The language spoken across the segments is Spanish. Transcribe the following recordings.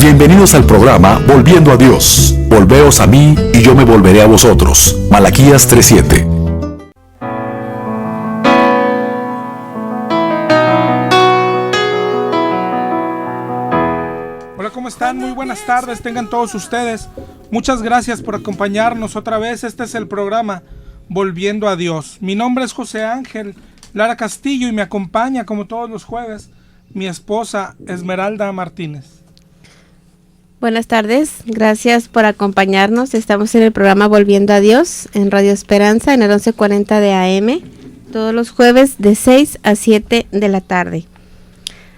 Bienvenidos al programa Volviendo a Dios. Volveos a mí y yo me volveré a vosotros. Malaquías 3:7. Hola, ¿cómo están? Muy buenas tardes, tengan todos ustedes. Muchas gracias por acompañarnos otra vez. Este es el programa Volviendo a Dios. Mi nombre es José Ángel Lara Castillo y me acompaña, como todos los jueves, mi esposa Esmeralda Martínez. Buenas tardes, gracias por acompañarnos. Estamos en el programa Volviendo a Dios en Radio Esperanza en el 1140 de AM, todos los jueves de 6 a 7 de la tarde.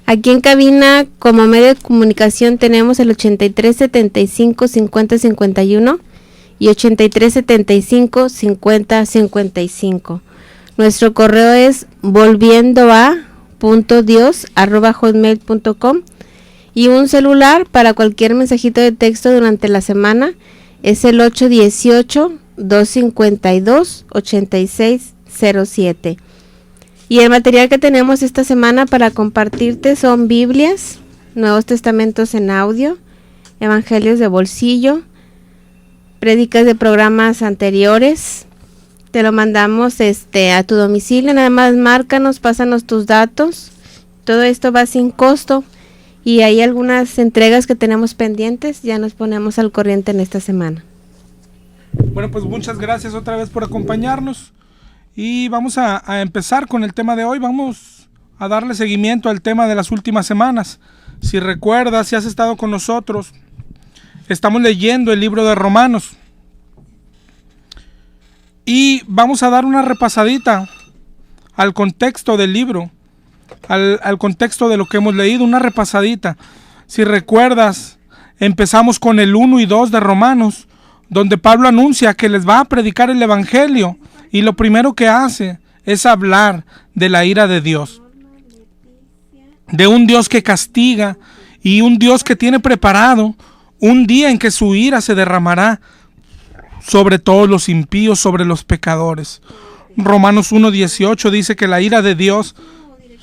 Aquí en cabina como medio de comunicación tenemos el 8375-5051 y 8375-5055. Nuestro correo es volviendoa.dios@hotmail.com. Y un celular para cualquier mensajito de texto durante la semana es el 818-252-8607. Y el material que tenemos esta semana para compartirte son Biblias, Nuevos Testamentos en audio, Evangelios de bolsillo, prédicas de programas anteriores. Te lo mandamos a tu domicilio, nada más márcanos, pásanos tus datos. Todo esto va sin costo. Y hay algunas entregas que tenemos pendientes, ya nos ponemos al corriente en esta semana. Bueno, pues muchas gracias otra vez por acompañarnos y vamos a empezar con el tema de hoy. Vamos a darle seguimiento al tema de las últimas semanas. Si recuerdas, si has estado con nosotros, estamos leyendo el libro de Romanos y vamos a dar una repasadita al contexto del libro. Al contexto de lo que hemos leído, una repasadita. Si recuerdas, empezamos con el 1 y 2 de Romanos, donde Pablo anuncia que les va a predicar el Evangelio, y lo primero que hace es hablar de la ira de Dios, de un Dios que castiga y un Dios que tiene preparado un día en que su ira se derramará sobre todos los impíos, sobre los pecadores. Romanos 1:18 dice que la ira de Dios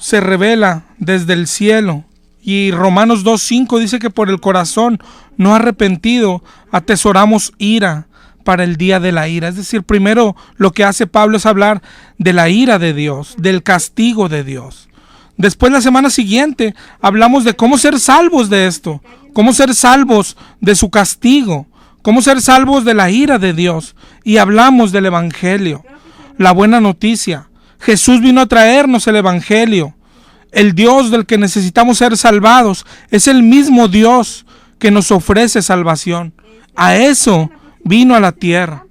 se revela desde el cielo, y Romanos 2:5 dice que por el corazón no arrepentido atesoramos ira para el día de la ira. Es decir, primero lo que hace Pablo es hablar de la ira de Dios, del castigo de Dios. Después, la semana siguiente, hablamos de cómo ser salvos de esto, cómo ser salvos de su castigo, cómo ser salvos de la ira de Dios, y hablamos del Evangelio, la buena noticia. Jesús vino a traernos el Evangelio. El Dios del que necesitamos ser salvados es el mismo Dios que nos ofrece salvación. A eso vino a la tierra.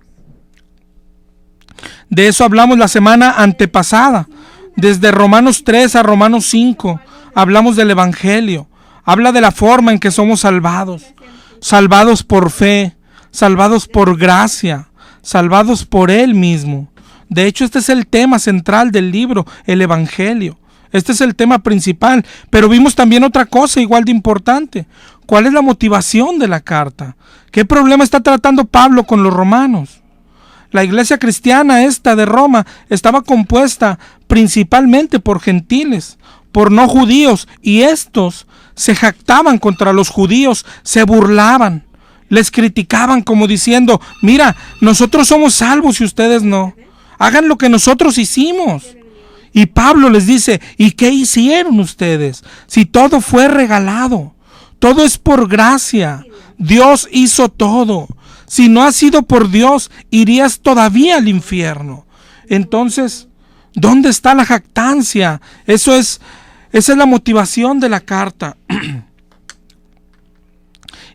De eso hablamos la semana antepasada. Desde Romanos 3 a Romanos 5 hablamos del Evangelio. Habla de la forma en que somos salvados. Salvados por fe, salvados por gracia, salvados por Él mismo. De hecho, este es el tema central del libro, el Evangelio. Este es el tema principal, pero vimos también otra cosa igual de importante. ¿Cuál es la motivación de la carta? ¿Qué problema está tratando Pablo con los romanos? La iglesia cristiana esta de Roma estaba compuesta principalmente por gentiles, por no judíos, y estos se jactaban contra los judíos, se burlaban, les criticaban como diciendo: mira, nosotros somos salvos y ustedes no. Hagan lo que nosotros hicimos. Y Pablo les dice: ¿y qué hicieron ustedes? Si todo fue regalado, todo es por gracia. Dios hizo todo. Si no ha sido por Dios, irías todavía al infierno. Entonces, ¿dónde está la jactancia? Esa es la motivación de la carta.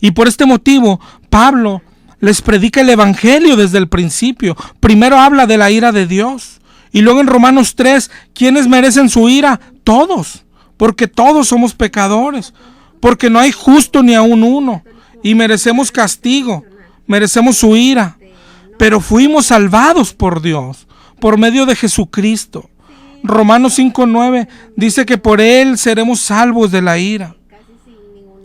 Y por este motivo, Pablo les predica el Evangelio desde el principio. Primero habla de la ira de Dios. Y luego en Romanos 3, ¿quiénes merecen su ira? Todos. Porque todos somos pecadores. Porque no hay justo ni aun uno. Y merecemos castigo. Merecemos su ira. Pero fuimos salvados por Dios, por medio de Jesucristo. Romanos 5:9 dice que por Él seremos salvos de la ira.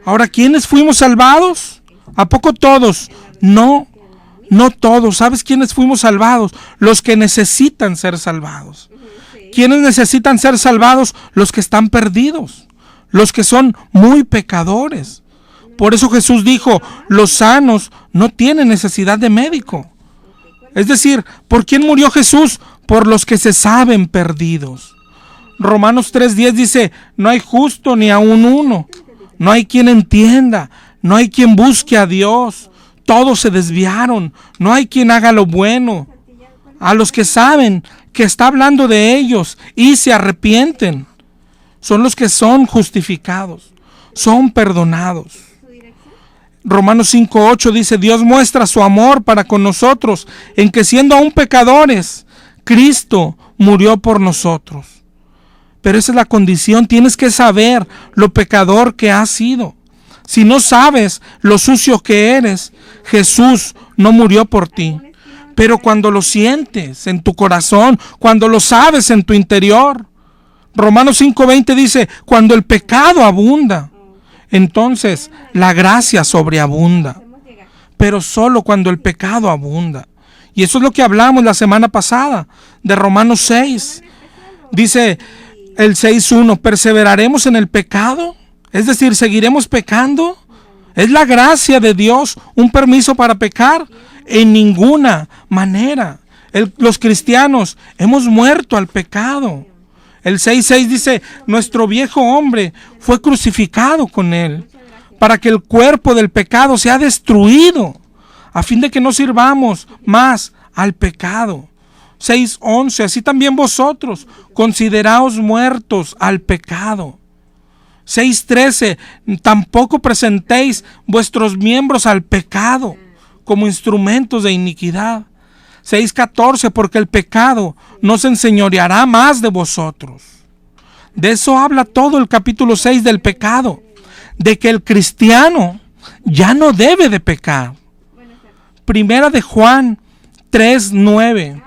Ahora, ¿quiénes fuimos salvados? ¿A poco todos? No todos. ¿Sabes quiénes fuimos salvados? Los que necesitan ser salvados. ¿Quiénes necesitan ser salvados? Los que están perdidos, los que son muy pecadores. Por eso Jesús dijo, los sanos no tienen necesidad de médico. Es decir, ¿por quién murió Jesús? Por los que se saben perdidos. Romanos 3:10 dice, no hay justo ni aun uno. No hay quien entienda, no hay quien busque a Dios. Todos se desviaron, no hay quien haga lo bueno. A los que saben que está hablando de ellos y se arrepienten, son los que son justificados, son perdonados. Romanos 5:8 dice, Dios muestra su amor para con nosotros, en que siendo aún pecadores, Cristo murió por nosotros. Pero esa es la condición, tienes que saber lo pecador que has sido. Si no sabes lo sucio que eres, Jesús no murió por ti. Pero cuando lo sientes en tu corazón, cuando lo sabes en tu interior, Romanos 5:20 dice, cuando el pecado abunda, entonces la gracia sobreabunda. Pero solo cuando el pecado abunda. Y eso es lo que hablamos la semana pasada, de Romanos 6. Dice el 6:1, ¿perseveraremos en el pecado? Es decir, ¿seguiremos pecando? ¿Es la gracia de Dios un permiso para pecar? En ninguna manera. Los cristianos hemos muerto al pecado. El 6:6 dice, nuestro viejo hombre fue crucificado con él, para que el cuerpo del pecado sea destruido, a fin de que no sirvamos más al pecado. 6:11, así también vosotros, consideraos muertos al pecado. 6:13, tampoco presentéis vuestros miembros al pecado como instrumentos de iniquidad. 6:14, porque el pecado no se enseñoreará más de vosotros. De eso habla todo el capítulo 6 del pecado, de que el cristiano ya no debe de pecar. Primera de Juan 3:9.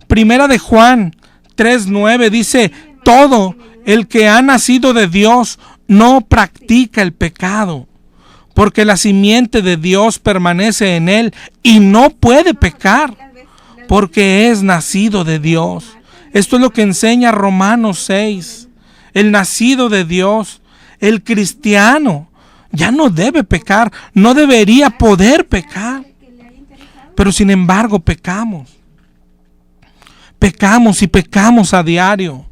Primera de Juan 3:9 dice, todo el que ha nacido de Dios no practica el pecado, porque la simiente de Dios permanece en él y no puede pecar, porque es nacido de Dios. Esto es lo que enseña Romanos 6. El nacido de Dios, el cristiano, ya no debe pecar, no debería poder pecar. Pero sin embargo pecamos. Pecamos y pecamos a diario.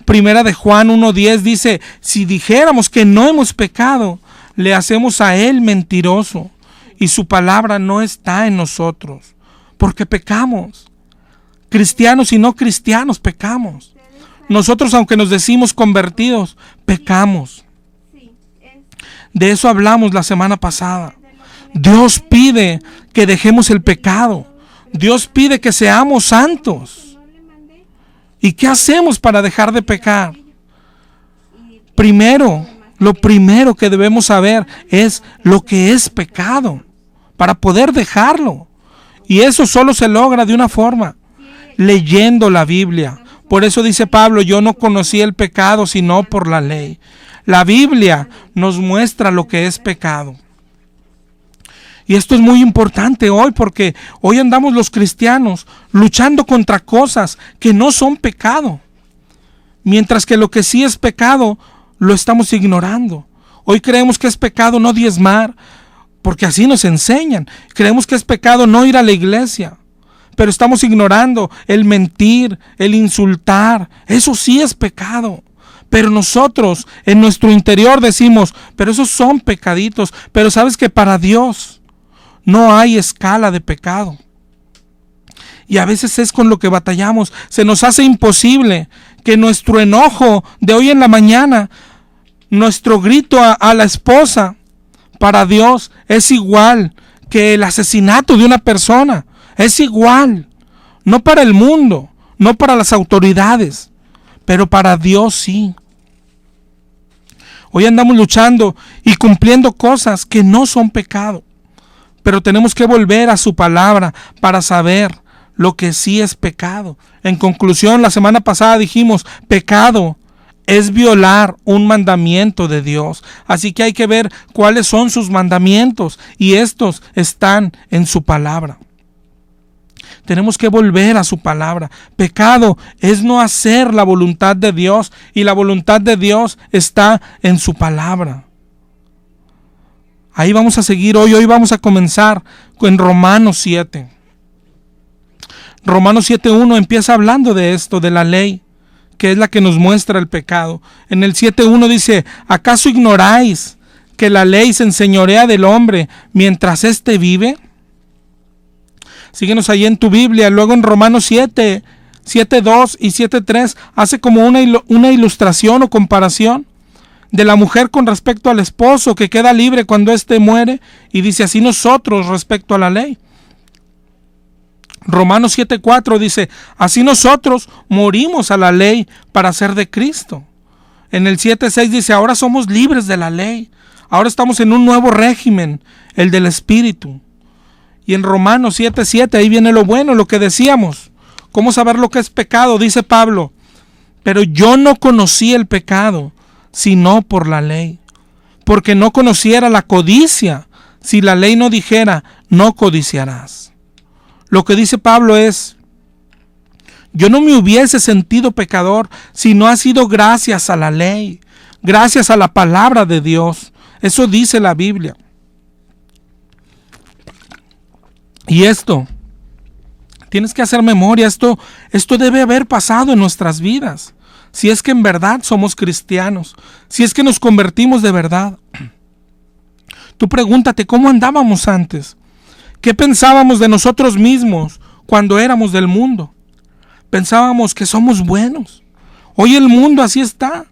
Primera de Juan 1:10 dice, si dijéramos que no hemos pecado, le hacemos a él mentiroso y su palabra no está en nosotros. Porque pecamos. Cristianos y no cristianos pecamos. Nosotros, aunque nos decimos convertidos, pecamos. De eso hablamos la semana pasada. Dios pide que dejemos el pecado. Dios pide que seamos santos. ¿Y qué hacemos para dejar de pecar? Primero, lo primero que debemos saber es lo que es pecado, para poder dejarlo. Y eso solo se logra de una forma, leyendo la Biblia. Por eso dice Pablo, yo no conocí el pecado sino por la ley. La Biblia nos muestra lo que es pecado. Y esto es muy importante hoy, porque hoy andamos los cristianos luchando contra cosas que no son pecado, mientras que lo que sí es pecado lo estamos ignorando. Hoy creemos que es pecado no diezmar, porque así nos enseñan. Creemos que es pecado no ir a la iglesia, pero estamos ignorando el mentir, el insultar. Eso sí es pecado. Pero nosotros en nuestro interior decimos, pero esos son pecaditos. Pero sabes que para Dios no hay escala de pecado. Y a veces es con lo que batallamos. Se nos hace imposible que nuestro enojo de hoy en la mañana, nuestro grito a la esposa, para Dios es igual que el asesinato de una persona. Es igual. No para el mundo, no para las autoridades, pero para Dios sí. Hoy andamos luchando y cumpliendo cosas que no son pecado. Pero tenemos que volver a su palabra para saber lo que sí es pecado. En conclusión, la semana pasada dijimos, pecado es violar un mandamiento de Dios. Así que hay que ver cuáles son sus mandamientos, y estos están en su palabra. Tenemos que volver a su palabra. Pecado es no hacer la voluntad de Dios, y la voluntad de Dios está en su palabra. Ahí vamos a seguir hoy. Hoy vamos a comenzar en Romanos 7. Romanos 7:1 empieza hablando de esto, de la ley, que es la que nos muestra el pecado. En el 7:1 dice: ¿acaso ignoráis que la ley se enseñorea del hombre mientras éste vive? Síguenos ahí en tu Biblia. Luego en Romanos 7:2 y 7:3 hace como una ilustración o comparación de la mujer con respecto al esposo, que queda libre cuando éste muere, y dice así nosotros respecto a la ley. Romanos 7:4 dice: así nosotros morimos a la ley para ser de Cristo. En el 7:6 dice: ahora somos libres de la ley, ahora estamos en un nuevo régimen, el del Espíritu. Y en Romanos 7:7 ahí viene lo bueno, lo que decíamos. ¿Cómo saber lo que es pecado? Dice Pablo: pero yo no conocí el pecado sino por la ley, porque no conociera la codicia si la ley no dijera: no codiciarás. Lo que dice Pablo es: yo no me hubiese sentido pecador si no ha sido gracias a la ley, gracias a la palabra de Dios. Eso dice la Biblia. Y esto, tienes que hacer memoria, esto debe haber pasado en nuestras vidas. Si es que en verdad somos cristianos, si es que nos convertimos de verdad. Tú pregúntate, ¿cómo andábamos antes? ¿Qué pensábamos de nosotros mismos cuando éramos del mundo? Pensábamos que somos buenos. Hoy el mundo así está.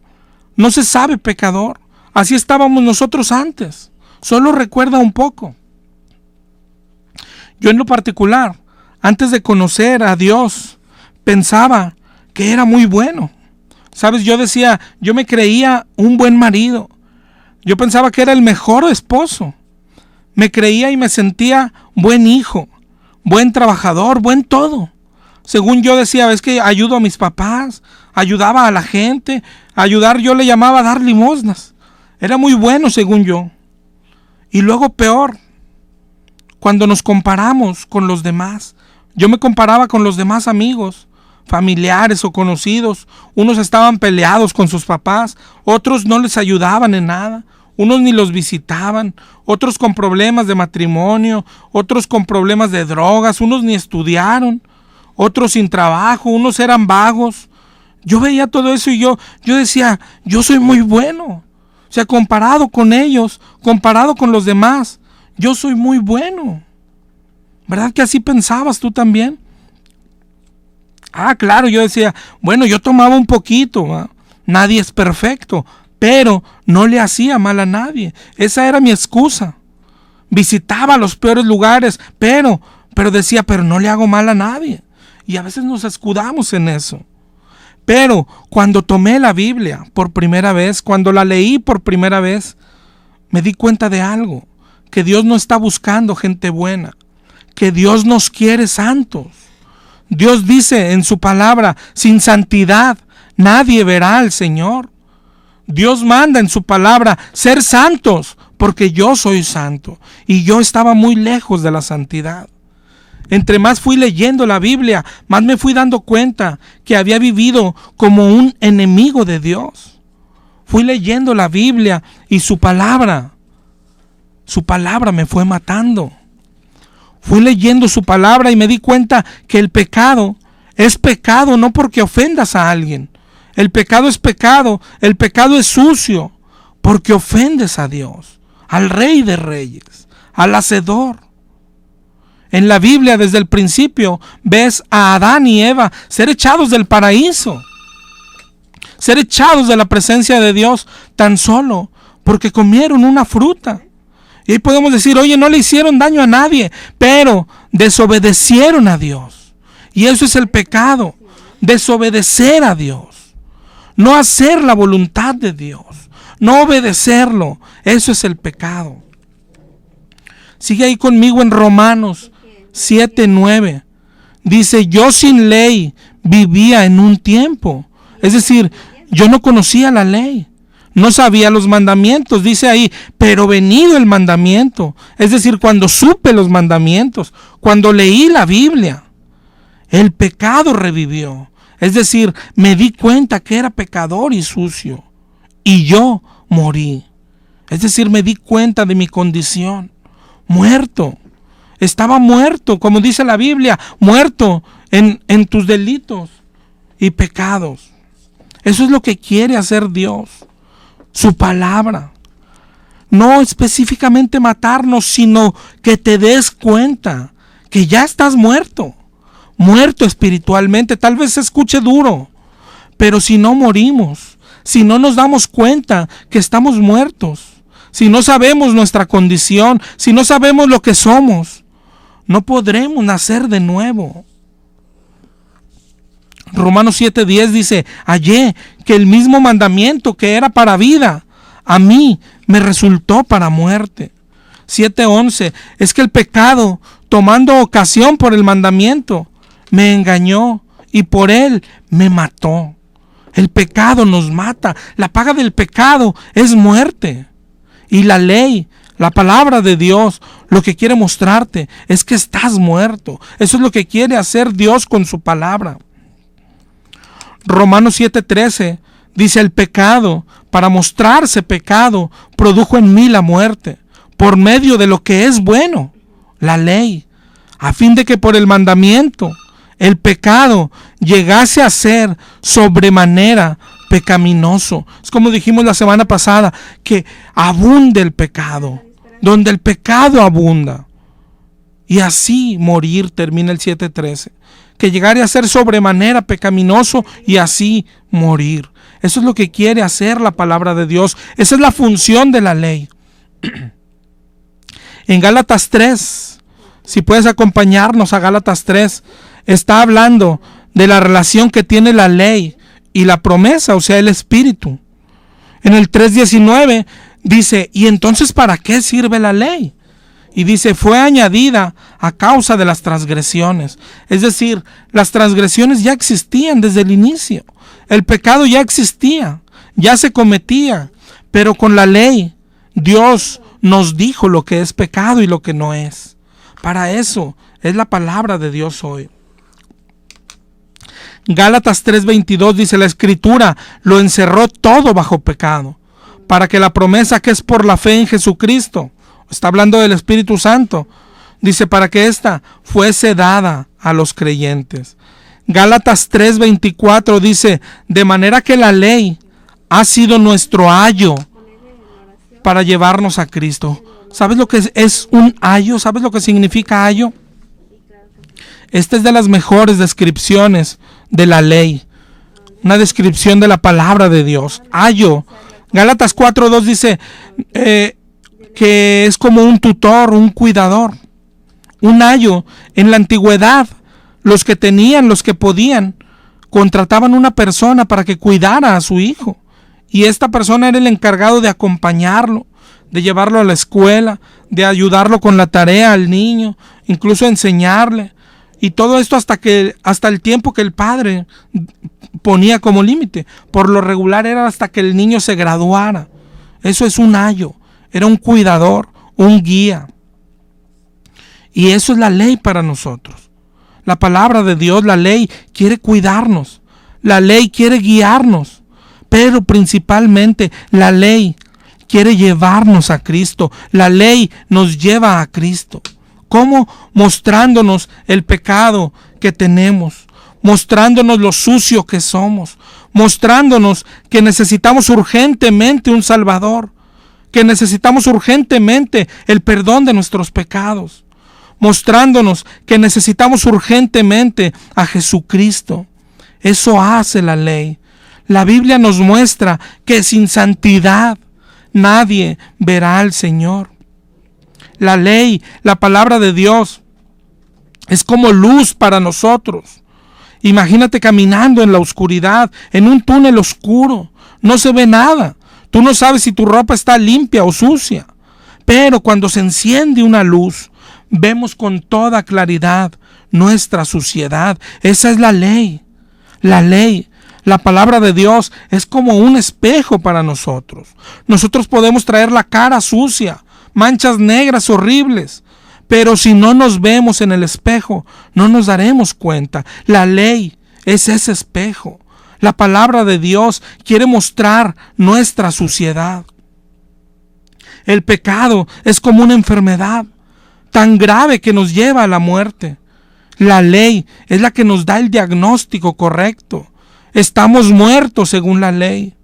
No se sabe pecador. Así estábamos nosotros antes. Solo recuerda un poco. Yo en lo particular, antes de conocer a Dios, pensaba que era muy bueno. ¿Sabes? Yo me creía un buen marido. Yo pensaba que era el mejor esposo. Me creía y me sentía buen hijo, buen trabajador, buen todo. Según yo decía, es que ayudo a mis papás, ayudaba a la gente. Ayudar yo le llamaba dar limosnas. Era muy bueno según yo. Y luego peor, cuando nos comparamos con los demás. Yo me comparaba con los demás amigos, familiares o conocidos. Unos estaban peleados con sus papás, otros no les ayudaban en nada, unos ni los visitaban, otros con problemas de matrimonio, otros con problemas de drogas, unos ni estudiaron, otros sin trabajo, unos eran vagos. Yo veía todo eso y yo decía, yo soy muy bueno. O sea, comparado con ellos, comparado con los demás, yo soy muy bueno. ¿Verdad que así pensabas tú también? Ah, claro, yo decía, bueno, yo tomaba un poquito, ¿no? Nadie es perfecto, pero no le hacía mal a nadie. Esa era mi excusa. Visitaba los peores lugares, pero decía, pero no le hago mal a nadie. Y a veces nos escudamos en eso. Pero cuando tomé la Biblia por primera vez, cuando la leí por primera vez, me di cuenta de algo, que Dios no está buscando gente buena, que Dios nos quiere santos. Dios dice en su palabra, sin santidad nadie verá al Señor. Dios manda en su palabra ser santos, porque yo soy santo y yo estaba muy lejos de la santidad. Entre más fui leyendo la Biblia, más me fui dando cuenta que había vivido como un enemigo de Dios. Fui leyendo la Biblia y su palabra me fue matando. Fui leyendo su palabra y me di cuenta que el pecado es pecado no porque ofendas a alguien. El pecado es pecado, el pecado es sucio porque ofendes a Dios, al Rey de Reyes, al Hacedor. En la Biblia desde el principio ves a Adán y Eva ser echados del paraíso, ser echados de la presencia de Dios tan solo porque comieron una fruta. Y ahí podemos decir, oye, no le hicieron daño a nadie, pero desobedecieron a Dios. Y eso es el pecado, desobedecer a Dios, no hacer la voluntad de Dios, no obedecerlo. Eso es el pecado. Sigue ahí conmigo en Romanos 7:9. Dice, yo sin ley vivía en un tiempo. Es decir, yo no conocía la ley. No sabía los mandamientos, dice ahí, pero venido el mandamiento, es decir, cuando supe los mandamientos, cuando leí la Biblia, el pecado revivió. Es decir, me di cuenta que era pecador y sucio, y yo morí. Es decir, me di cuenta de mi condición. Muerto. Estaba muerto, como dice la Biblia, muerto en tus delitos y pecados. Eso es lo que quiere hacer Dios. Su palabra. No específicamente matarnos, sino que te des cuenta que ya estás muerto. Muerto espiritualmente. Tal vez se escuche duro, pero si no morimos, si no nos damos cuenta que estamos muertos, si no sabemos nuestra condición, si no sabemos lo que somos, no podremos nacer de nuevo. Romanos 7:10 dice: hallé que el mismo mandamiento que era para vida, a mí me resultó para muerte. 7:11 es que el pecado, tomando ocasión por el mandamiento, me engañó y por él me mató. El pecado nos mata. La paga del pecado es muerte. Y la ley, la palabra de Dios, lo que quiere mostrarte es que estás muerto. Eso es lo que quiere hacer Dios con su palabra. Romanos 7:13 dice: el pecado, para mostrarse pecado, produjo en mí la muerte, por medio de lo que es bueno, la ley, a fin de que por el mandamiento el pecado llegase a ser sobremanera pecaminoso. Es como dijimos la semana pasada, que abunde el pecado, donde el pecado abunda. Y así morir, termina el 7:13. Que llegare a ser sobremanera pecaminoso y así morir. Eso es lo que quiere hacer la palabra de Dios. Esa es la función de la ley. En Gálatas 3, si puedes acompañarnos a Gálatas 3, está hablando de la relación que tiene la ley y la promesa, o sea, el Espíritu. En el 3:19 dice: ¿y entonces para qué sirve la ley? Y dice: fue añadida a causa de las transgresiones. Es decir, las transgresiones ya existían desde el inicio. El pecado ya existía, ya se cometía. Pero con la ley, Dios nos dijo lo que es pecado y lo que no es. Para eso es la palabra de Dios hoy. Gálatas 3:22 dice: la Escritura lo encerró todo bajo pecado, para que la promesa que es por la fe en Jesucristo, está hablando del Espíritu Santo, dice, para que ésta fuese dada a los creyentes. Gálatas 3:24 dice: de manera que la ley ha sido nuestro ayo para llevarnos a Cristo. ¿Sabes lo que es un ayo? ¿Sabes lo que significa ayo? Esta es de las mejores descripciones de la ley. Una descripción de la palabra de Dios. Ayo. Gálatas 4:2 dice que es como un tutor, un cuidador. Un ayo. En la antigüedad, los que podían, contrataban una persona para que cuidara a su hijo. Y esta persona era el encargado de acompañarlo, de llevarlo a la escuela, de ayudarlo con la tarea al niño, incluso enseñarle. Y todo esto hasta el tiempo que el padre ponía como límite. Por lo regular era hasta que el niño se graduara. Eso es un ayo. Era un cuidador, un guía. Y eso es la ley para nosotros. La palabra de Dios, la ley, quiere cuidarnos. La ley quiere guiarnos. Pero principalmente la ley quiere llevarnos a Cristo. La ley nos lleva a Cristo. ¿Cómo? Mostrándonos el pecado que tenemos, mostrándonos lo sucio que somos, mostrándonos que necesitamos urgentemente un Salvador, que necesitamos urgentemente el perdón de nuestros pecados, mostrándonos que necesitamos urgentemente a Jesucristo. Eso hace la ley. La Biblia nos muestra que sin santidad nadie verá al Señor. La ley, la palabra de Dios, es como luz para nosotros. Imagínate caminando en la oscuridad, en un túnel oscuro. No se ve nada. Tú no sabes si tu ropa está limpia o sucia. Pero cuando se enciende una luz, vemos con toda claridad nuestra suciedad. Esa es la ley. La ley, la palabra de Dios, es como un espejo para nosotros. Nosotros podemos traer la cara sucia, manchas negras horribles, pero si no nos vemos en el espejo, no nos daremos cuenta. La ley es ese espejo. La palabra de Dios quiere mostrar nuestra suciedad. El pecado es como una enfermedad tan grave que nos lleva a la muerte. La ley es la que nos da el diagnóstico correcto. Estamos muertos según la ley.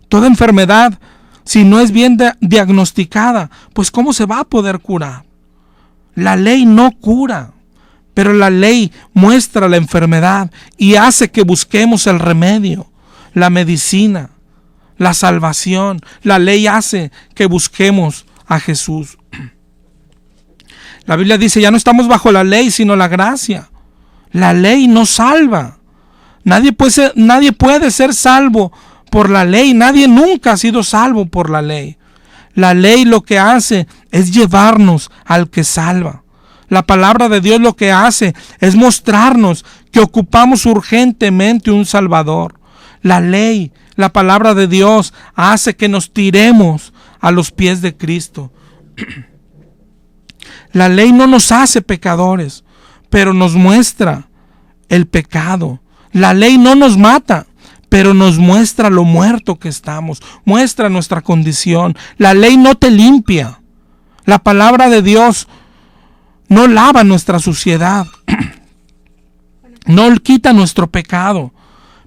Toda enfermedad, si no es bien diagnosticada, pues ¿cómo se va a poder curar? La ley no cura, pero la ley muestra la enfermedad y hace que busquemos el remedio, la medicina, la salvación. La ley hace que busquemos a Jesús. La Biblia dice, ya no estamos bajo la ley, sino la gracia. La ley no salva. Nadie puede ser salvo por la ley. Nadie nunca ha sido salvo por la ley. La ley lo que hace es llevarnos al que salva. La palabra de Dios lo que hace es mostrarnos que ocupamos urgentemente un Salvador. La ley, la palabra de Dios, hace que nos tiremos a los pies de Cristo. La ley no nos hace pecadores, pero nos muestra el pecado. La ley no nos mata, pero nos muestra lo muerto que estamos, muestra nuestra condición. La ley no te limpia. La palabra de Dios no lava nuestra suciedad, no quita nuestro pecado,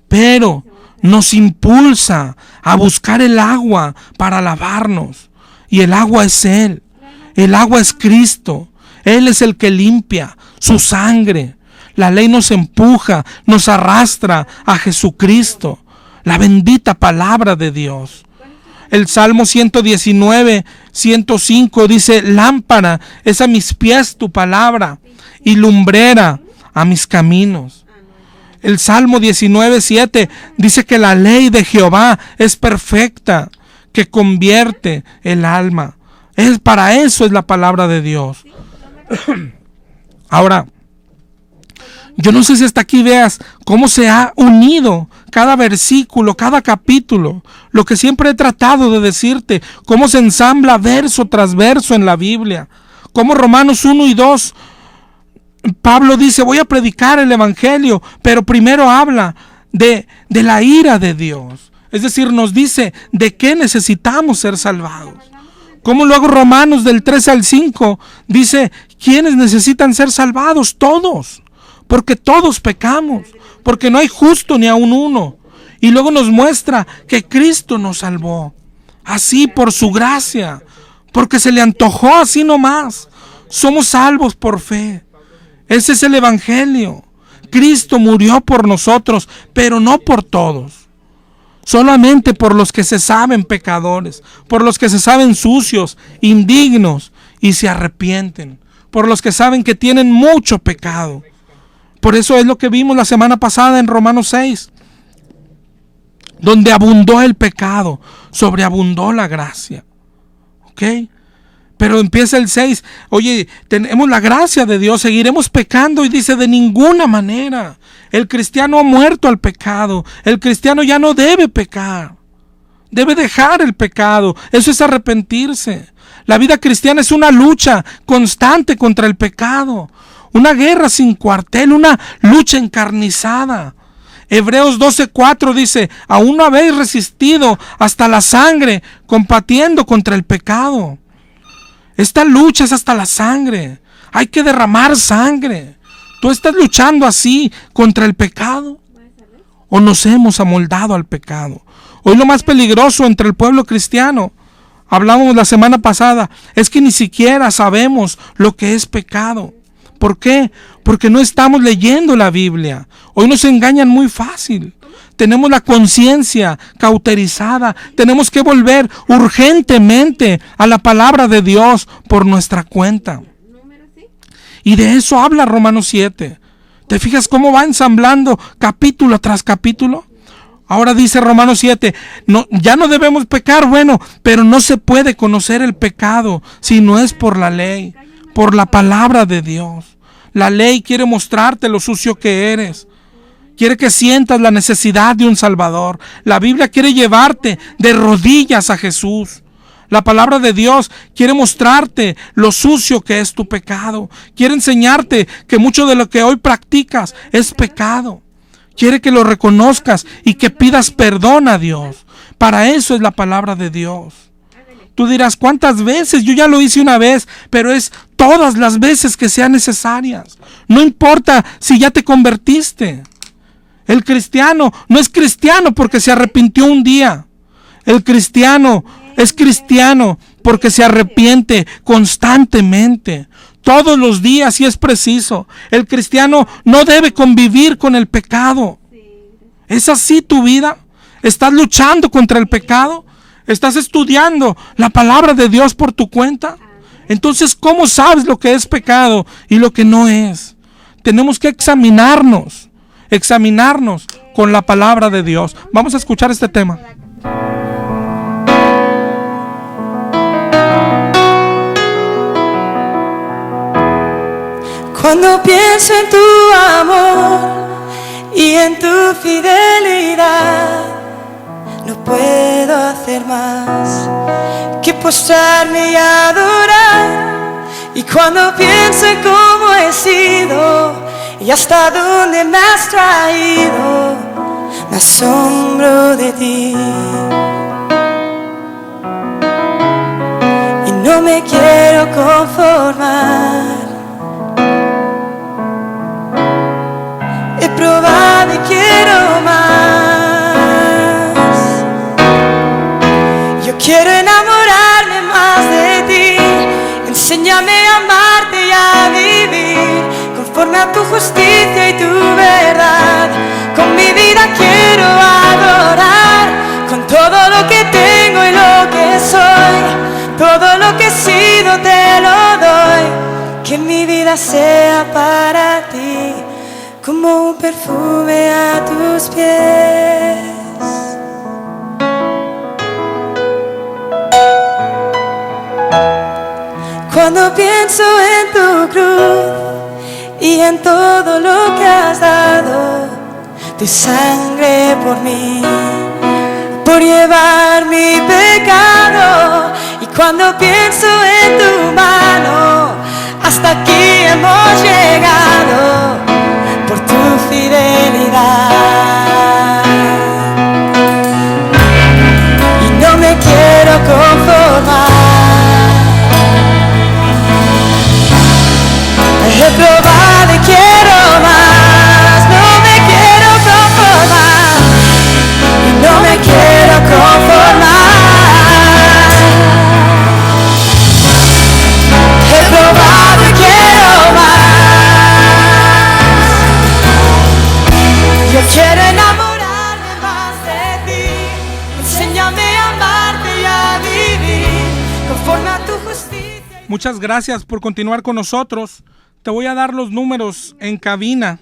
pero nos impulsa a buscar el agua para lavarnos. Y el agua es Él, el agua es Cristo. Él es el que limpia, su sangre. La ley nos empuja, nos arrastra a Jesucristo, la bendita palabra de Dios. El Salmo 119, 105 dice, lámpara es a mis pies tu palabra y lumbrera a mis caminos. El Salmo 19, 7 dice que la ley de Jehová es perfecta, que convierte el alma. Para eso es la palabra de Dios. Ahora, yo no sé si hasta aquí veas cómo se ha unido cada versículo, cada capítulo. Lo que siempre he tratado de decirte, cómo se ensambla verso tras verso en la Biblia. Como Romanos 1 y 2, Pablo dice, voy a predicar el evangelio, pero primero habla de la ira de Dios. Es decir, nos dice de qué necesitamos ser salvados. Como luego Romanos del 3 al 5 dice, ¿quiénes necesitan ser salvados? Todos. Porque todos pecamos, porque no hay justo ni aun uno. Y luego nos muestra que Cristo nos salvó, así por su gracia, porque se le antojó así nomás. Somos salvos por fe. Ese es el evangelio. Cristo murió por nosotros, pero no por todos. Solamente por los que se saben pecadores, por los que se saben sucios, indignos y se arrepienten, por los que saben que tienen mucho pecado. Por eso es lo que vimos la semana pasada en Romanos 6, donde abundó el pecado, sobreabundó la gracia. ¿Ok? Pero empieza el 6, oye, tenemos la gracia de Dios, seguiremos pecando, y dice, de ninguna manera. El cristiano ha muerto al pecado, el cristiano ya no debe pecar, debe dejar el pecado, eso es arrepentirse. La vida cristiana es una lucha constante contra el pecado. Una guerra sin cuartel, una lucha encarnizada. Hebreos 12:4 dice, aún no habéis resistido hasta la sangre, combatiendo contra el pecado. Esta lucha es hasta la sangre. Hay que derramar sangre. ¿Tú estás luchando así contra el pecado? ¿O nos hemos amoldado al pecado? Hoy lo más peligroso entre el pueblo cristiano, hablamos la semana pasada, es que ni siquiera sabemos lo que es pecado. ¿Por qué? Porque no estamos leyendo la Biblia. Hoy nos engañan muy fácil. Tenemos la conciencia cauterizada. Tenemos que volver urgentemente a la palabra de Dios por nuestra cuenta. Y de eso habla Romanos 7. ¿Te fijas cómo va ensamblando capítulo tras capítulo? Ahora dice Romanos 7, no, ya no debemos pecar, bueno, pero no se puede conocer el pecado si no es por la ley, por la palabra de Dios. La ley quiere mostrarte lo sucio que eres. Quiere que sientas la necesidad de un Salvador. La Biblia quiere llevarte de rodillas a Jesús. La palabra de Dios quiere mostrarte lo sucio que es tu pecado. Quiere enseñarte que mucho de lo que hoy practicas es pecado. Quiere que lo reconozcas y que pidas perdón a Dios. Para eso es la palabra de Dios. Tú dirás, ¿cuántas veces? Yo ya lo hice una vez, pero es todas las veces que sean necesarias. No importa si ya te convertiste. El cristiano no es cristiano porque se arrepintió un día. El cristiano es cristiano porque se arrepiente constantemente, todos los días si es preciso. El cristiano no debe convivir con el pecado. ¿Es así tu vida? ¿Estás luchando contra el pecado? ¿Estás estudiando la palabra de Dios por tu cuenta? Entonces, ¿cómo sabes lo que es pecado y lo que no es? Tenemos que examinarnos con la palabra de Dios. Vamos a escuchar este tema. Cuando pienso en tu amor y en tu fidelidad, no puedo hacer más que postrarme y adorar. Y cuando pienso en cómo he sido y hasta dónde me has traído, me asombro de ti. Y no me quiero conformar. He probado y quiero más. Yo quiero enamorarme más de ti. Enséñame a amarte y a vivir conforme a tu justicia y tu verdad. Con mi vida quiero adorar, con todo lo que tengo y lo que soy. Todo lo que he sido te lo doy. Que mi vida sea para ti como un perfume a tus pies. Cuando pienso en tu cruz y en todo lo que has dado, tu sangre por mí, por llevar mi pecado. Y cuando pienso en tu mano, hasta aquí hemos llegado por tu fidelidad. Y no me quiero conformar. He probado y quiero más. No me quiero conformar. Y no me quiero conformar. He probado y quiero más. Yo quiero enamorarme más de ti. Enséñame a amarte y a vivir conforme a tu justicia. Muchas gracias por continuar con nosotros. Te voy a dar los números en cabina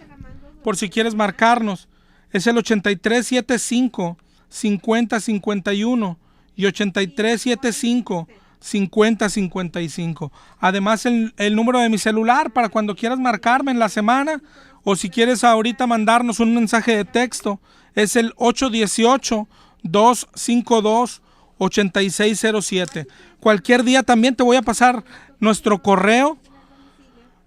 por si quieres marcarnos. Es el 8375-5051 y 8375-5055. Además el número de mi celular para cuando quieras marcarme en la semana o si quieres ahorita mandarnos un mensaje de texto es el 818-252-8607. Cualquier día también te voy a pasar nuestro correo.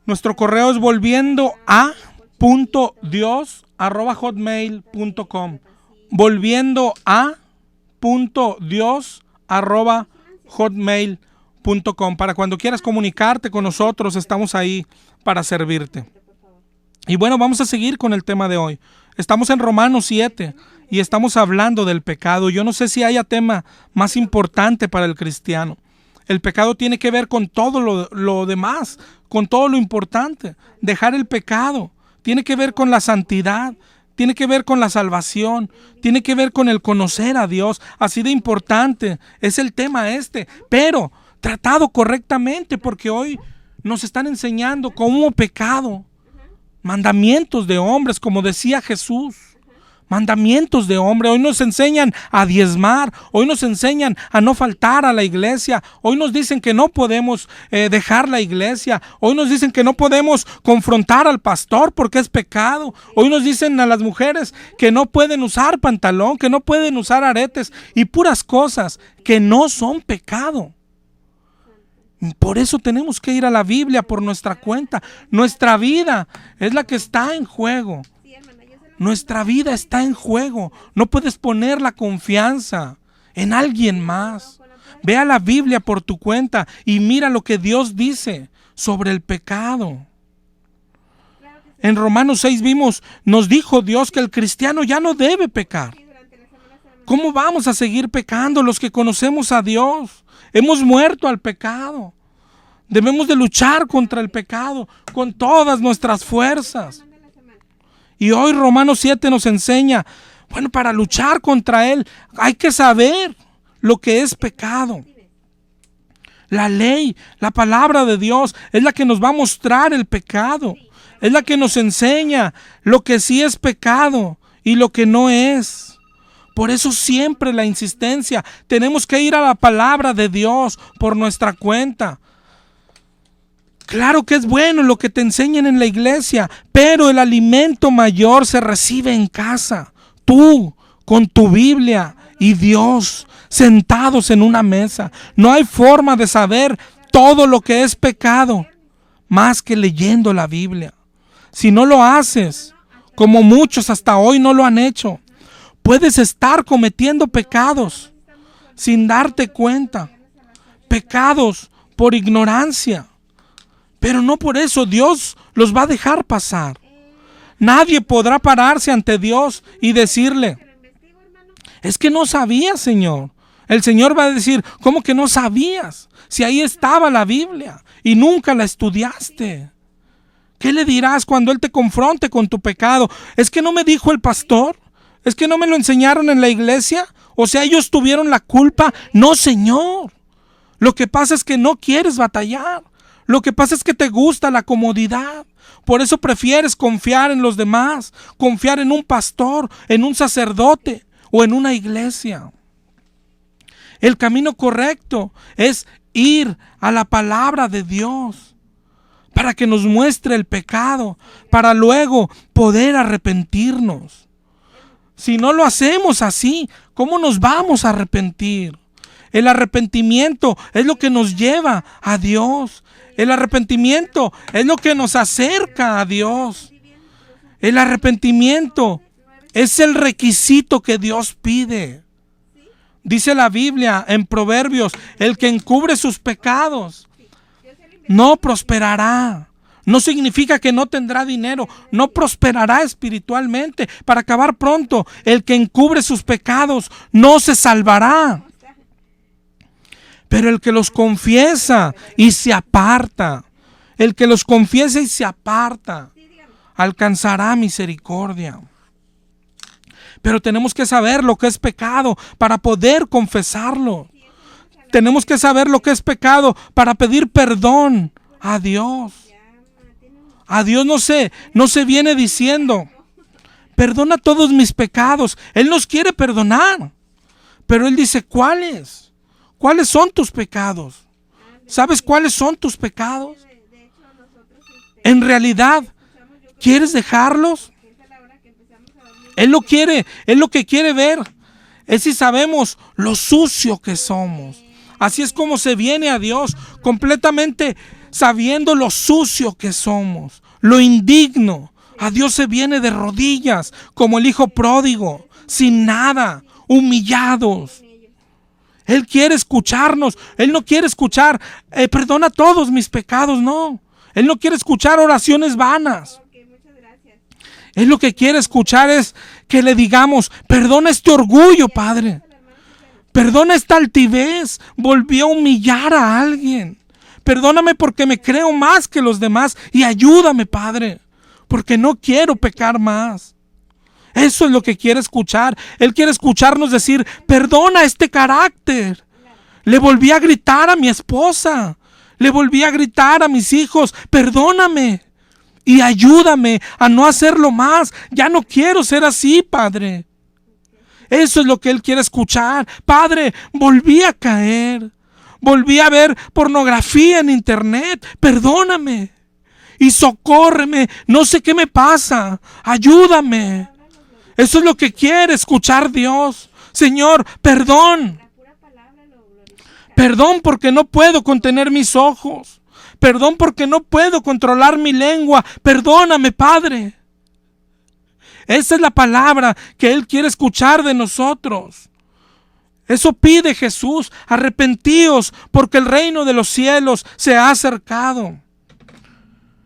Nuestro correo es volviendoa.dios@hotmail.com. volviendoa.dios@hotmail.com. Para cuando quieras comunicarte con nosotros, estamos ahí para servirte. Y bueno, vamos a seguir con el tema de hoy. Estamos en Romanos 7 y estamos hablando del pecado. Yo no sé si haya tema más importante para el cristiano. El pecado tiene que ver con todo lo demás, con todo lo importante. Dejar el pecado tiene que ver con la santidad, tiene que ver con la salvación, tiene que ver con el conocer a Dios. Así de importante es el tema pero tratado correctamente, porque hoy nos están enseñando cómo pecado, mandamientos de hombres, como decía Jesús. Mandamientos de hombre. Hoy nos enseñan a diezmar, hoy nos enseñan a no faltar a la iglesia, hoy nos dicen que no podemos dejar la iglesia, hoy nos dicen que no podemos confrontar al pastor porque es pecado, hoy nos dicen a las mujeres que no pueden usar pantalón, que no pueden usar aretes y puras cosas que no son pecado. Por eso tenemos que ir a la Biblia por nuestra cuenta. Nuestra vida es la que está en juego. Nuestra vida está en juego. No puedes poner la confianza en alguien más. Ve a la Biblia por tu cuenta y mira lo que Dios dice sobre el pecado. En Romanos 6 nos dijo Dios que el cristiano ya no debe pecar. ¿Cómo vamos a seguir pecando los que conocemos a Dios? Hemos muerto al pecado. Debemos de luchar contra el pecado con todas nuestras fuerzas. Y hoy Romanos 7 nos enseña, para luchar contra él hay que saber lo que es pecado. La ley, la palabra de Dios es la que nos va a mostrar el pecado. Es la que nos enseña lo que sí es pecado y lo que no es. Por eso siempre la insistencia, tenemos que ir a la palabra de Dios por nuestra cuenta. Claro que es bueno lo que te enseñan en la iglesia, pero el alimento mayor se recibe en casa. Tú, con tu Biblia y Dios, sentados en una mesa. No hay forma de saber todo lo que es pecado, más que leyendo la Biblia. Si no lo haces, como muchos hasta hoy no lo han hecho, puedes estar cometiendo pecados sin darte cuenta. Pecados por ignorancia. Pero no por eso Dios los va a dejar pasar. Nadie podrá pararse ante Dios y decirle, es que no sabías, Señor. El Señor va a decir, ¿cómo que no sabías? Si ahí estaba la Biblia y nunca la estudiaste. ¿Qué le dirás cuando Él te confronte con tu pecado? ¿Es que no me dijo el pastor? ¿Es que no me lo enseñaron en la iglesia? O sea, ¿ellos tuvieron la culpa? No, Señor. Lo que pasa es que no quieres batallar. Lo que pasa es que te gusta la comodidad. Por eso prefieres confiar en los demás, confiar en un pastor, en un sacerdote o en una iglesia. El camino correcto es ir a la palabra de Dios para que nos muestre el pecado, para luego poder arrepentirnos. Si no lo hacemos así, ¿cómo nos vamos a arrepentir? El arrepentimiento es lo que nos lleva a Dios. El arrepentimiento es lo que nos acerca a Dios. El arrepentimiento es el requisito que Dios pide. Dice la Biblia en Proverbios, el que encubre sus pecados no prosperará. No significa que no tendrá dinero, no prosperará espiritualmente. Para acabar pronto, el que encubre sus pecados no se salvará. Pero el que los confiesa y se aparta, el que los confiesa y se aparta, alcanzará misericordia. Pero tenemos que saber lo que es pecado para poder confesarlo. Tenemos que saber lo que es pecado para pedir perdón a Dios. A Dios no se viene diciendo, perdona todos mis pecados. Él nos quiere perdonar. Pero Él dice, ¿cuáles? ¿Cuáles son tus pecados? ¿Sabes cuáles son tus pecados? En realidad, ¿quieres dejarlos? Él lo quiere, Él lo que quiere ver es si sabemos lo sucio que somos. Así es como se viene a Dios, completamente sabiendo lo sucio que somos, lo indigno. A Dios se viene de rodillas, como el hijo pródigo, sin nada, humillados. Él quiere escucharnos. Él no quiere escuchar, perdona todos mis pecados, no. Él no quiere escuchar oraciones vanas. Él lo que quiere escuchar es que le digamos, perdona este orgullo, Padre. Perdona esta altivez. Volví a humillar a alguien. Perdóname porque me creo más que los demás y ayúdame, Padre, porque no quiero pecar más. Eso es lo que quiere escuchar. Él quiere escucharnos decir, perdona este carácter. Le volví a gritar a mi esposa. Le volví a gritar a mis hijos, perdóname y ayúdame a no hacerlo más. Ya no quiero ser así, Padre. Eso es lo que Él quiere escuchar. Padre, volví a caer. Volví a ver pornografía en internet. Perdóname y socórreme. No sé qué me pasa. Ayúdame. Eso es lo que quiere escuchar Dios. Señor, perdón. Perdón porque no puedo contener mis ojos. Perdón porque no puedo controlar mi lengua. Perdóname, Padre. Esa es la palabra que Él quiere escuchar de nosotros. Eso pide Jesús. Arrepentíos porque el reino de los cielos se ha acercado.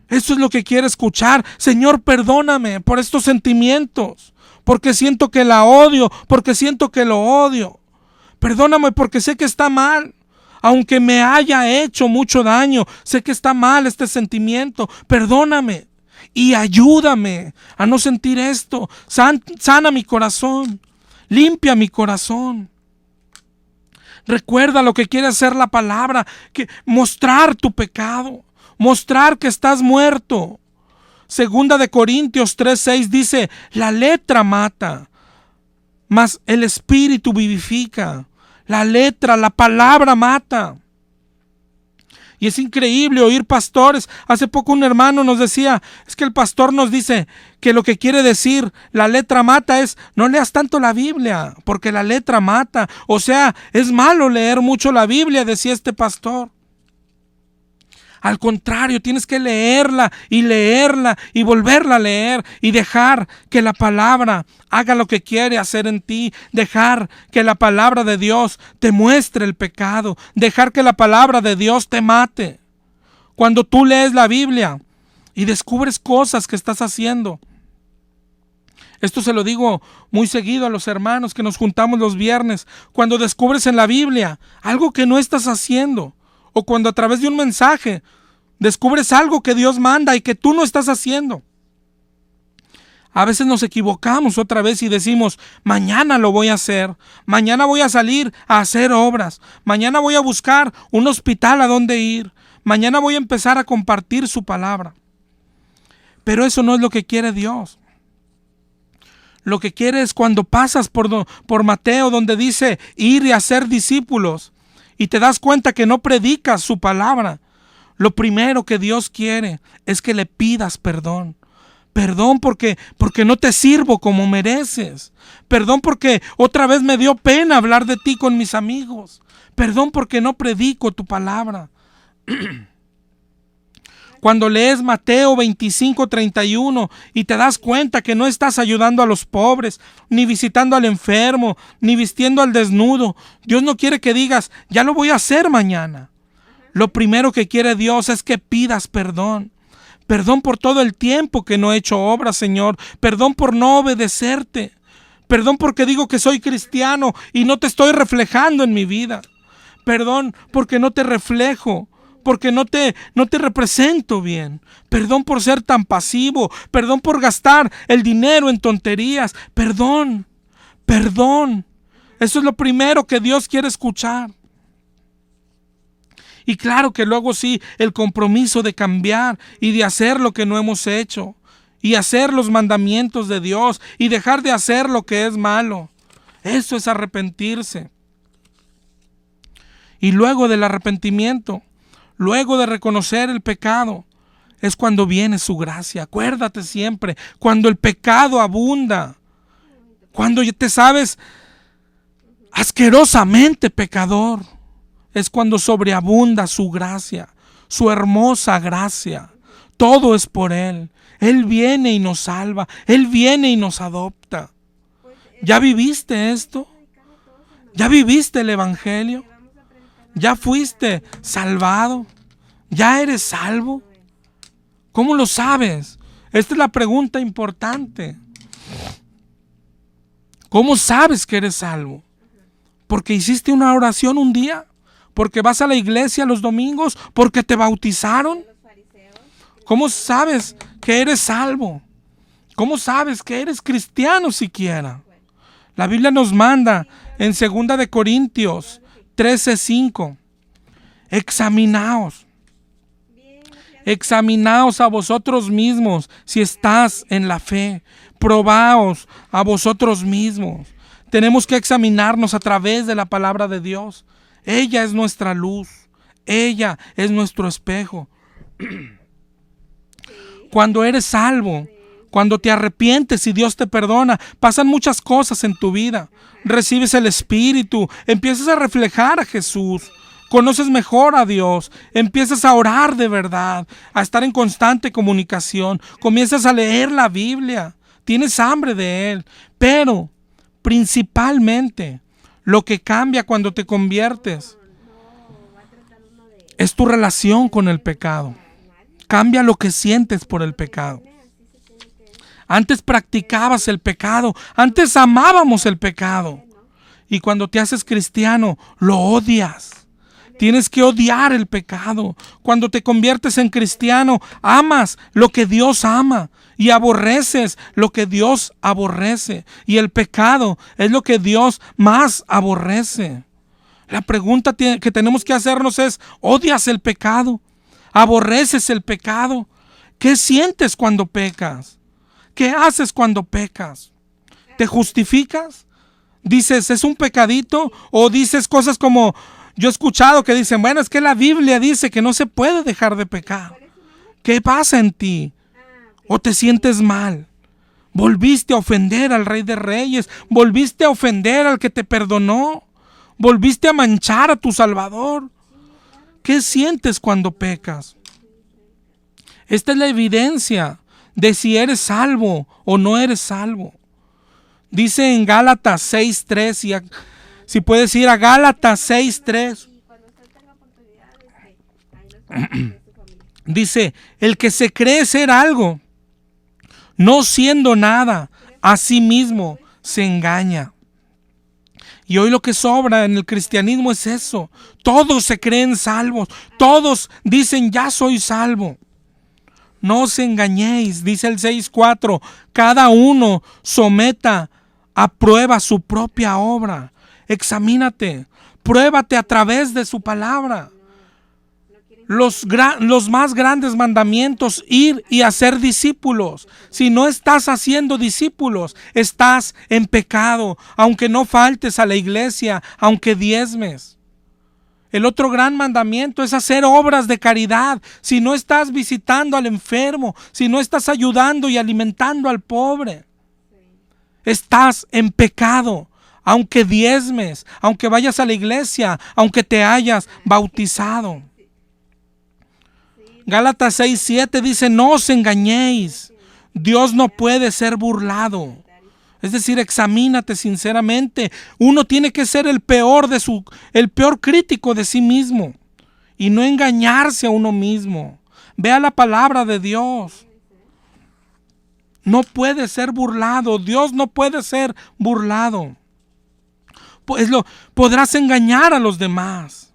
Eso es lo que quiere escuchar. Señor, perdóname por estos sentimientos, porque siento que la odio, porque siento que lo odio. Perdóname porque sé que está mal. Aunque me haya hecho mucho daño, sé que está mal este sentimiento. Perdóname y ayúdame a no sentir esto. Sana mi corazón. Limpia mi corazón. Recuerda lo que quiere hacer la palabra, que mostrar tu pecado, mostrar que estás muerto. Segunda de Corintios 3:6 dice: la letra mata, mas el espíritu vivifica. La letra, la palabra mata. Y es increíble oír pastores. Hace poco un hermano nos decía, es que el pastor nos dice que lo que quiere decir la letra mata es: no leas tanto la Biblia, porque la letra mata. O sea, es malo leer mucho la Biblia, decía este pastor. Al contrario, tienes que leerla y volverla a leer y dejar que la palabra haga lo que quiere hacer en ti. Dejar que la palabra de Dios te muestre el pecado. Dejar que la palabra de Dios te mate. Cuando tú lees la Biblia y descubres cosas que estás haciendo. Esto se lo digo muy seguido a los hermanos que nos juntamos los viernes. Cuando descubres en la Biblia algo que no estás haciendo, o cuando a través de un mensaje descubres algo que Dios manda y que tú no estás haciendo. A veces nos equivocamos otra vez y decimos: mañana lo voy a hacer, mañana voy a salir a hacer obras, mañana voy a buscar un hospital a donde ir, mañana voy a empezar a compartir su palabra. Pero eso no es lo que quiere Dios. Lo que quiere es cuando pasas por Mateo, donde dice ir y hacer discípulos, y te das cuenta que no predicas su palabra. Lo primero que Dios quiere es que le pidas perdón. Perdón porque no te sirvo como mereces. Perdón porque otra vez me dio pena hablar de ti con mis amigos. Perdón porque no predico tu palabra. Cuando lees Mateo 25:31 y te das cuenta que no estás ayudando a los pobres, ni visitando al enfermo, ni vistiendo al desnudo, Dios no quiere que digas: ya lo voy a hacer mañana. Lo primero que quiere Dios es que pidas perdón. Perdón por todo el tiempo que no he hecho obras, Señor. Perdón por no obedecerte. Perdón porque digo que soy cristiano y no te estoy reflejando en mi vida. Perdón porque no te reflejo, porque no te represento bien. Perdón por ser tan pasivo. Perdón por gastar el dinero en tonterías. Perdón. Eso es lo primero que Dios quiere escuchar. Y claro que luego sí, el compromiso de cambiar y de hacer lo que no hemos hecho. Y hacer los mandamientos de Dios y dejar de hacer lo que es malo. Eso es arrepentirse. Y luego del arrepentimiento, luego de reconocer el pecado, es cuando viene su gracia. Acuérdate siempre, cuando el pecado abunda, cuando te sabes asquerosamente pecador, es cuando sobreabunda su gracia, su hermosa gracia. Todo es por Él. Él viene y nos salva. Él viene y nos adopta. ¿Ya viviste esto? ¿Ya viviste el Evangelio? ¿Ya fuiste salvado? ¿Ya eres salvo? ¿Cómo lo sabes? Esta es la pregunta importante. ¿Cómo sabes que eres salvo? ¿Porque hiciste una oración un día? ¿Porque vas a la iglesia los domingos? ¿Porque te bautizaron? ¿Cómo sabes que eres salvo? ¿Cómo sabes que eres cristiano siquiera? La Biblia nos manda en 2 de Corintios 13:5. Examinaos a vosotros mismos si estás en la fe. Probaos a vosotros mismos. Tenemos que examinarnos a través de la palabra de Dios. Ella es nuestra luz. Ella es nuestro espejo. Cuando eres salvo, cuando te arrepientes y Dios te perdona, pasan muchas cosas en tu vida. Recibes el Espíritu, empiezas a reflejar a Jesús, conoces mejor a Dios, empiezas a orar de verdad, a estar en constante comunicación, comienzas a leer la Biblia, tienes hambre de Él, pero principalmente Lo que cambia cuando te conviertes es tu relación con el pecado. Cambia lo que sientes por el pecado. Antes practicabas el pecado, antes amábamos el pecado. Y cuando te haces cristiano, lo odias. Tienes que odiar el pecado. Cuando te conviertes en cristiano, amas lo que Dios ama y aborreces lo que Dios aborrece. Y el pecado es lo que Dios más aborrece. La pregunta que tenemos que hacernos es, ¿odias el pecado? ¿Aborreces el pecado? ¿Qué sientes cuando pecas? ¿Qué haces cuando pecas? ¿Te justificas? ¿Dices, es un pecadito? ¿O dices cosas como, yo he escuchado que dicen, bueno, es que la Biblia dice que no se puede dejar de pecar? ¿Qué pasa en ti? ¿O te sientes mal? ¿Volviste a ofender al Rey de Reyes? ¿Volviste a ofender al que te perdonó? ¿Volviste a manchar a tu Salvador? ¿Qué sientes cuando pecas? Esta es la evidencia de si eres salvo o no eres salvo. Dice en Gálatas 6:3, y si puedes ir a Gálatas 6:3. Dice, el que se cree ser algo, no siendo nada, a sí mismo se engaña. Y hoy lo que sobra en el cristianismo es eso. Todos se creen salvos. Todos dicen, ya soy salvo. No os engañéis, dice el 6:4. Cada uno someta a prueba su propia obra. Examínate, pruébate a través de su palabra. Los más grandes mandamientos, ir y hacer discípulos. Si no estás haciendo discípulos, estás en pecado, aunque no faltes a la iglesia, aunque diezmes. El otro gran mandamiento es hacer obras de caridad. Si no estás visitando al enfermo, si no estás ayudando y alimentando al pobre, estás en pecado, aunque diezmes, aunque vayas a la iglesia, aunque te hayas bautizado. Gálatas 6:7 dice, no os engañéis, Dios no puede ser burlado. Es decir, examínate sinceramente. Uno tiene que ser el peor crítico de sí mismo y no engañarse a uno mismo. Vea la palabra de Dios. No puede ser burlado. Dios no puede ser burlado. Podrás engañar a los demás.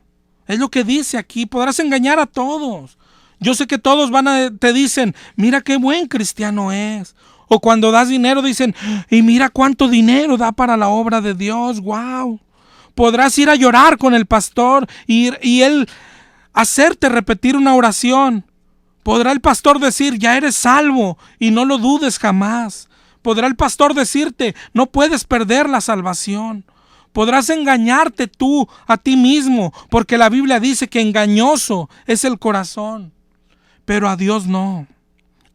Es lo que dice aquí. Podrás engañar a todos. Yo sé que todos te dicen, mira qué buen cristiano es. O cuando das dinero dicen, y mira cuánto dinero da para la obra de Dios. ¡Wow! Podrás ir a llorar con el pastor y él hacerte repetir una oración. Podrá el pastor decir, ya eres salvo y no lo dudes jamás. Podrá el pastor decirte, no puedes perder la salvación. Podrás engañarte tú a ti mismo, porque la Biblia dice que engañoso es el corazón. Pero a Dios no.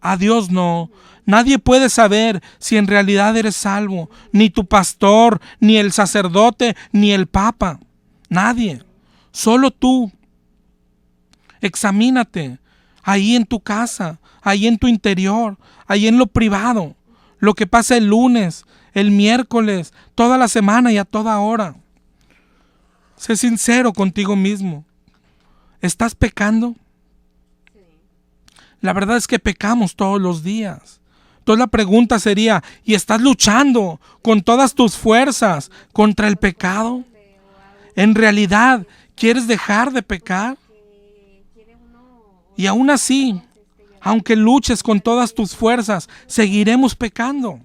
A Dios no. Nadie puede saber si en realidad eres salvo. Ni tu pastor, ni el sacerdote, ni el papa. Nadie. Solo tú. Examínate. Ahí en tu casa, ahí en tu interior, ahí en lo privado. Lo que pasa el lunes, el miércoles, toda la semana y a toda hora. Sé sincero contigo mismo. ¿Estás pecando? La verdad es que pecamos todos los días. Entonces la pregunta sería, ¿y estás luchando con todas tus fuerzas contra el pecado? ¿En realidad quieres dejar de pecar? Y aún así, aunque luches con todas tus fuerzas, seguiremos pecando.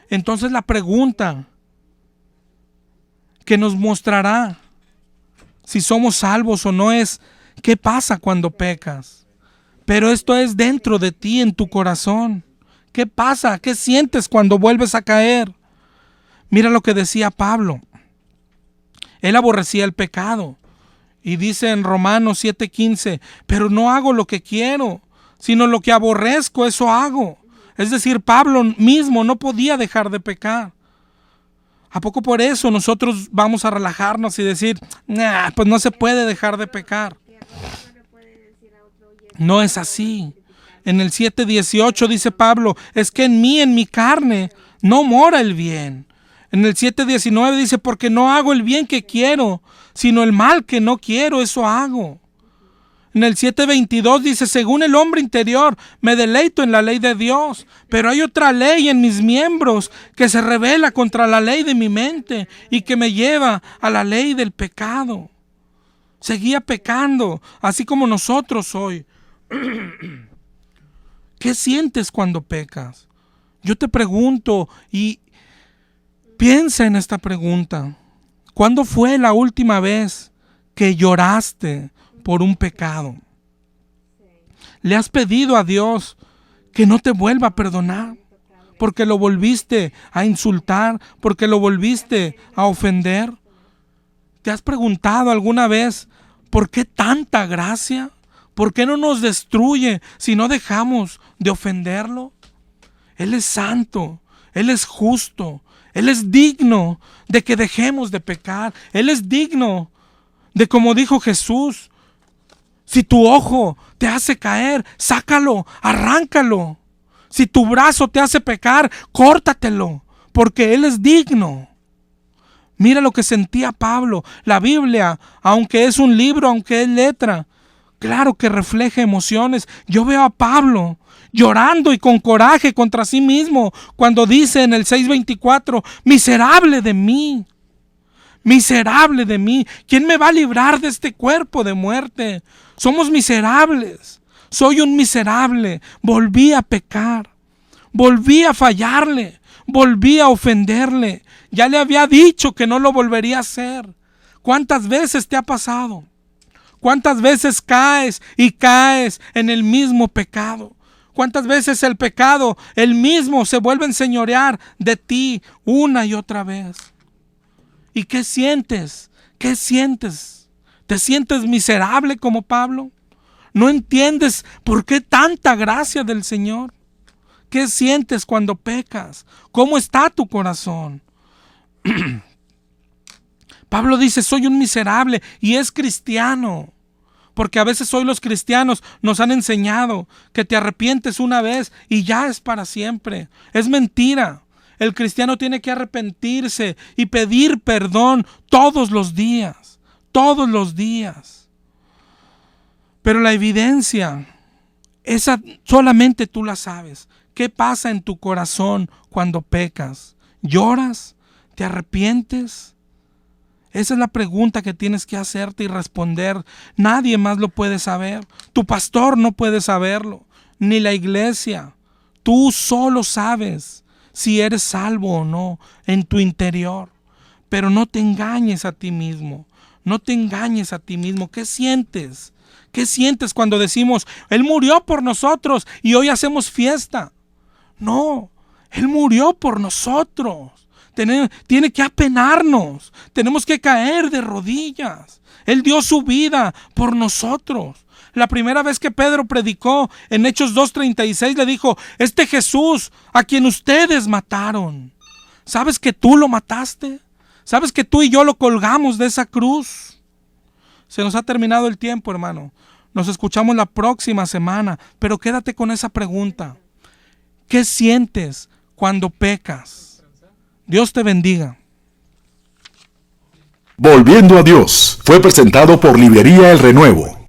Entonces la pregunta que nos mostrará si somos salvos o no es, ¿qué pasa cuando pecas? Pero esto es dentro de ti, en tu corazón. ¿Qué pasa? ¿Qué sientes cuando vuelves a caer? Mira lo que decía Pablo. Él aborrecía el pecado. Y dice en Romanos 7:15, pero no hago lo que quiero, sino lo que aborrezco, eso hago. Es decir, Pablo mismo no podía dejar de pecar. ¿A poco por eso nosotros vamos a relajarnos y decir, pues no se puede dejar de pecar? No es así. En el 7:18 dice Pablo, es que en mí, en mi carne, no mora el bien. En el 7:19 dice, porque no hago el bien que quiero, sino el mal que no quiero, eso hago. En el 7:22 dice, según el hombre interior, me deleito en la ley de Dios, pero hay otra ley en mis miembros que se rebela contra la ley de mi mente y que me lleva a la ley del pecado. Seguía pecando, así como nosotros hoy. ¿Qué sientes cuando pecas? Yo te pregunto y piensa en esta pregunta. ¿Cuándo fue la última vez que lloraste por un pecado? ¿Le has pedido a Dios que no te vuelva a perdonar? Porque lo volviste a insultar, porque lo volviste a ofender. ¿Te has preguntado alguna vez por qué tanta gracia? ¿Por qué no nos destruye si no dejamos de ofenderlo? Él es santo, Él es justo, Él es digno de que dejemos de pecar. Él es digno de, como dijo Jesús, si tu ojo te hace caer, sácalo, arráncalo. Si tu brazo te hace pecar, córtatelo, porque Él es digno. Mira lo que sentía Pablo. La Biblia, aunque es un libro, aunque es letra, claro que refleja emociones. Yo veo a Pablo llorando y con coraje contra sí mismo cuando dice en el 6:24, miserable de mí, miserable de mí, ¿quién me va a librar de este cuerpo de muerte? Somos miserables, soy un miserable, volví a pecar, volví a fallarle, volví a ofenderle, ya le había dicho que no lo volvería a hacer. ¿Cuántas veces te ha pasado? ¿Cuántas veces caes y caes en el mismo pecado? ¿Cuántas veces el pecado, el mismo, se vuelve a enseñorear de ti una y otra vez? ¿Y qué sientes? ¿Qué sientes? ¿Te sientes miserable como Pablo? ¿No entiendes por qué tanta gracia del Señor? ¿Qué sientes cuando pecas? ¿Cómo está tu corazón? Pablo dice, soy un miserable, y es cristiano. Porque a veces hoy los cristianos nos han enseñado que te arrepientes una vez y ya es para siempre. Es mentira. El cristiano tiene que arrepentirse y pedir perdón todos los días. Todos los días. Pero la evidencia, esa solamente tú la sabes. ¿Qué pasa en tu corazón cuando pecas? ¿Lloras? ¿Te arrepientes? Esa es la pregunta que tienes que hacerte y responder. Nadie más lo puede saber. Tu pastor no puede saberlo, ni la iglesia. Tú solo sabes si eres salvo o no en tu interior. Pero no te engañes a ti mismo. No te engañes a ti mismo. ¿Qué sientes? ¿Qué sientes cuando decimos, Él murió por nosotros y hoy hacemos fiesta? No, Él murió por nosotros. Tiene que apenarnos. Tenemos que caer de rodillas. Él dio su vida por nosotros. La primera vez que Pedro predicó en Hechos 2:36 le dijo, este Jesús a quien ustedes mataron, ¿sabes que tú lo mataste? ¿Sabes que tú y yo lo colgamos de esa cruz? Se nos ha terminado el tiempo, hermano. Nos escuchamos la próxima semana, pero quédate con esa pregunta. ¿Qué sientes cuando pecas? Dios te bendiga. Volviendo a Dios fue presentado por Librería El Renuevo.